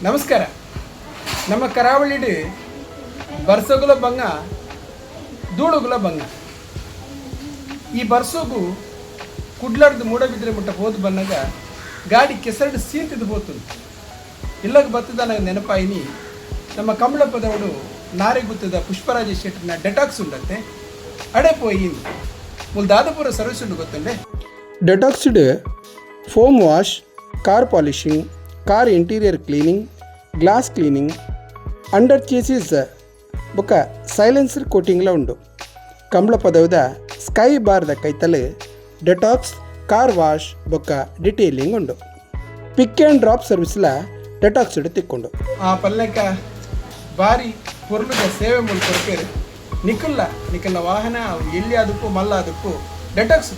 ನಮಸ್ಕಾರ. ನಮ್ಮ ಕರಾವಳಿಡು ಬರ್ಸಗುಲ ಬಂಗ ಧೂಳುಗುಲ ಬಂಗ. ಈ ಬರ್ಸೋಗು ಕುಡ್ಲಾರ್ದು ಮೂಡಬಿದ್ರೆ ಮುಟ್ಟ ಹೋದ್ ಬಂದಾಗ ಗಾಡಿ ಕೆಸರಡು ಸೀಂತಿದ್ದು ಹೋಗ್ತದೆ. ಇಲ್ಲಗೆ ಬತ್ತದ ನನಗೆ ನೆನಪಾಯಿನಿ ನಮ್ಮ ಕಮಲಪದವಡು ನಾರೆಗುತ್ತದ ಪುಷ್ಪರಾಜ ಶೆಟ್ಟಿನ ಡೆಟಾಕ್ಸ್ ಉಂಡತ್ತೆ ಅಡೆ ಪೋಯಿ ಮುಲ್ ದಾದಪುರ ಸರ್ವಿಸ್ ಉಂಡು ಗೊತ್ತಂಡೆ. Detoxed foam wash, car polishing, car interior cleaning, glass cleaning, under chassis ಬೊಕ್ಕ ಸೈಲೆನ್ಸರ್ ಕೋಟಿಂಗ್ಲ ಉಂಡು. ಕಂಬಳ ಪದವದ ಸ್ಕೈ ಬಾರ್ದ ಕೈತಲು ಡೆಟಾಕ್ಸ್, ಕಾರ್ ವಾಶ್ ಬೊಕ್ಕ ಡಿಟೇಲಿಂಗ್ ಉಂಡು. ಪಿಕ್ ಆ್ಯಂಡ್ ಡ್ರಾಪ್ ಸರ್ವಿಸ್ಲ ಡೆಟಾಕ್ಸ್ಡ್ ತಿಕ್ಕೊಂಡು ಆ ಪಲ್ಲೆಕ ಬಾರಿ ಪೊರ್ಲುದ ಸೇವೆ ಮೂಲಕ ನಿಖಲ್ಲ ವಾಹನ ಎಲ್ಲಿ ಅದಕ್ಕೂ ಮಲ್ಲ ಅದಕ್ಕೂ ಡೆಟಾಕ್ಸ್